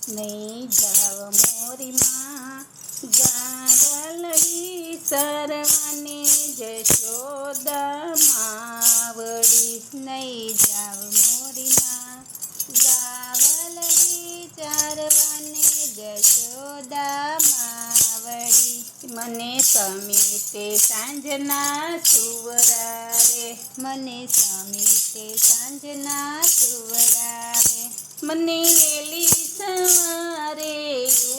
નહીં જાવ મોરી માં ગાવલડી સરવાને જશોદા માવડી. નહીં જાવ મોરી માં ગાવલડી ચારવાને જશોદા માવડી. મને સમીતે સાંજના સુવરાવે, મને સમીતે સાંજના સુવરાવે. મને વેલી સવારે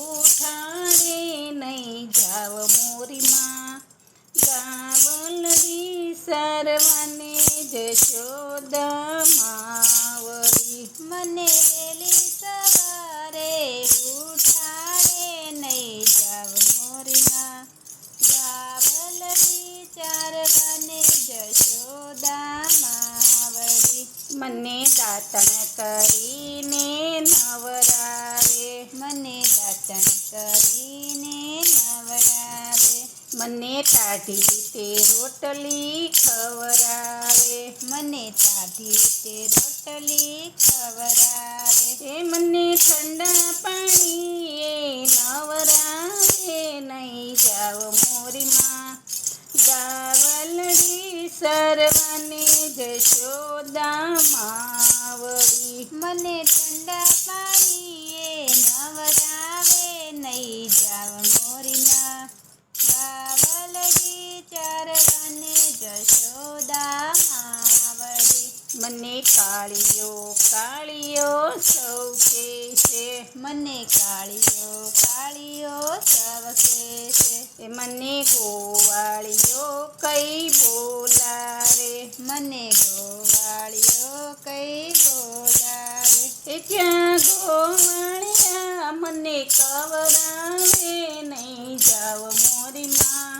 ઉઠાડે, નહીં જાવ મોરી માં ગાવલડી સરવાને જશોદા માવડી. મને વેલી સવારે ઉઠાડે, નહીં જાવ મોરી માં ગાવલડી ચારવાને જશોદા માવડી. મને દાતણ કરીને નવરાવે, મને દાતણ કરીને નવરાવે. મને ટાઢી તે રોટલી ખવરાવે, મને ટાઢી તે રોટલી ખવરાવે. મને ઠંડા પાણીએ નવરાવે, નહીં જાવ મોરી માં ગાવલડી સરવાને જશોદા માવડી. મને ઠંડા પાણીએ નવરાવે, નહીં જાવ મોરી માં ગાવલડી ચારવાને જશોદા માવડી. મને કાળિયો કાળિયો સૌ કહેશે, મને કાળિયો કાળિયો સૌ કહેશે. મને ગોવાળિયો કઈ બોલાવે, મને ગોવાળિયો કઈ બોલાવે. ત્યાં ગોવાળિયા મને કવરાવે, નહીં જાવ મોરી માં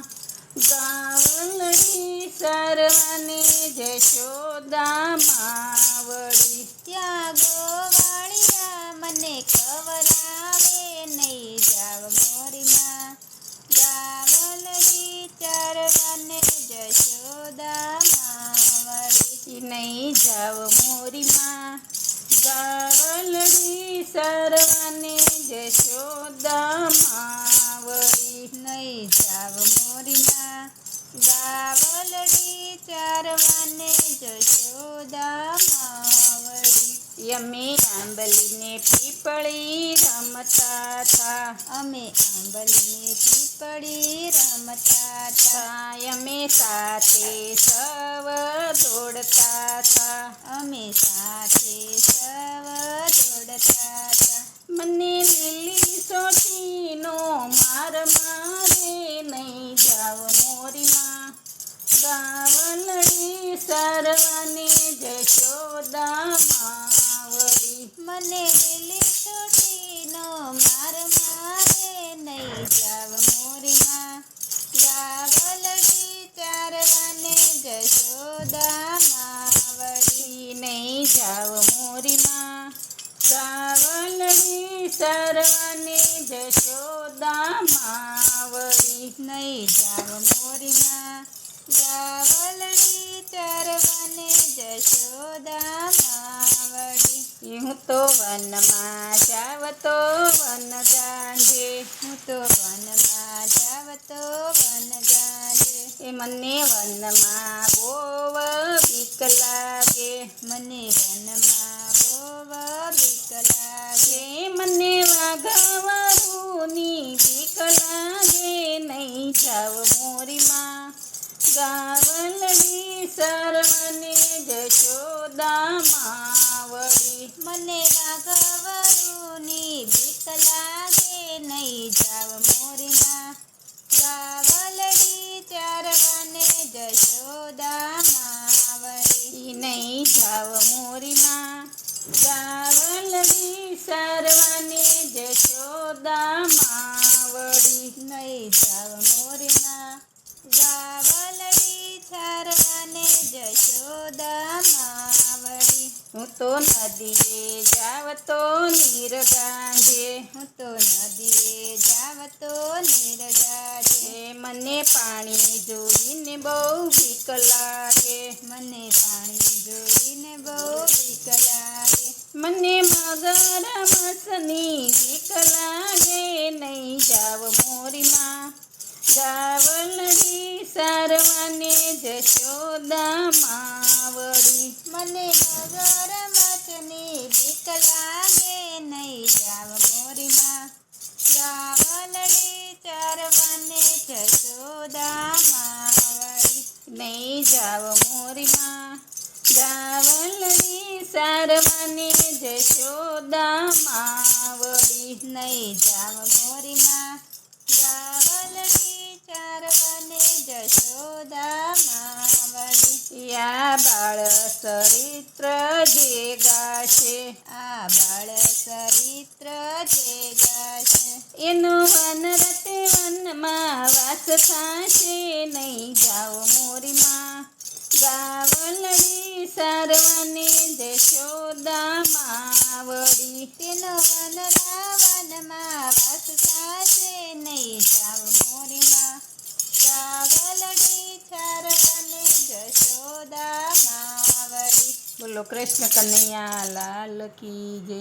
ગાવલડી સરવાને જશોદા માવડી. ત્યાં ગોવાળિયા મને કવરાવે, નહીં જાવ મોરી માં ગાવલડી ચારવાને જશોદા માવડી. નહીં જાવ મોરી માં ગાવલડી સરવાને જશોદા માવડી. નહીં જાવ મોરી માં ગાવલડી ચારવાને જશોદા માવડી. અમે આંબલીને પીપળી રમતા થા, અમે આંબલીને પીપળી રમતા થા. અમે સાથે સવ દોડતા થા, અમે સાથે સવ દોડતા થા. મને લીલી સોટીનો માર મારે, નહીં જાવ મોરી માં ગાવલડી સરવાને જશોદા માવડી. મને લીલી સોટીનો માર મારે, નહીં જાવ મોરી માં ગાવલડી ચારવાને જશોદા માવડી. નહીં જાવ મોરી માં ગાવલડી સરવાને જશોદા માવડી. નહીં જાવ મોરી માં ગાવલડી ચારવાને જશોદા માવડી. હું તો વનમાં જાવ તો વન ગાંઠે, હું તો વનમાં જાવ તો વન ગાંઠે. મને વનમાં બોવ બીક લાગે, મને વનમાં બોવ બીક લાગે. મને વાઘાવરુની બીક લાગે, નહીં જાવ મોરી માં ગાવલડી સરવાને જશોદા માવડી. મને વાઘાવરુની બીક લાગે, નહીં જાવ મોરી માં ગાવલડી ચારવાને જશોદા માવડી. નહીં જાવ મોરી માં ગાવલડી સરવાને જશોદા માવડી. નહીં જાવ મોરી માં ગાવલડી ચારવાને જશોદા માવડી. હું તો નદીએ જાવ તો નીર ગાંઠે, હું તો નદીએ જાવ તો નીર ગાંઠે. મને પાણી જોઈને બહુ બીક લાગે, મને પાણી જોઈને બહુ બીક લાગે. મને મગરમચ્છની બીક લાગે નહીં જાવ મોરીમાં ગાવલડી સારવાને જશોદા માવડી. મને મગરમચ્છની બીક લાગે નહીં જાવ મોરીમાં ગાવલડી ચારવાને જશોદા માવડી. નહીં જાવ મોરીમાં ગાવલડી સારવાને જશોદા માવડી. નહીં જાવ મોરીમાં ગાવલડી ચારવાને જશોદા માવડી. યા બાળ ચરિત્ર જે ગાશે આ બાળ ચરિત્ર જે ગાશે એનો વન રતે વનમાં વાસ થાશે નહીં જાવ મોરીમાં ગાવલડી સારવાને જશોદા માવડી. તેનો વનમાં વાસ થશે નહીં જાવ મોરીમાં ગાવલડી ચારવાને જશોદા માવડી. બોલો કૃષ્ણ કનૈયા લાલ કી જય.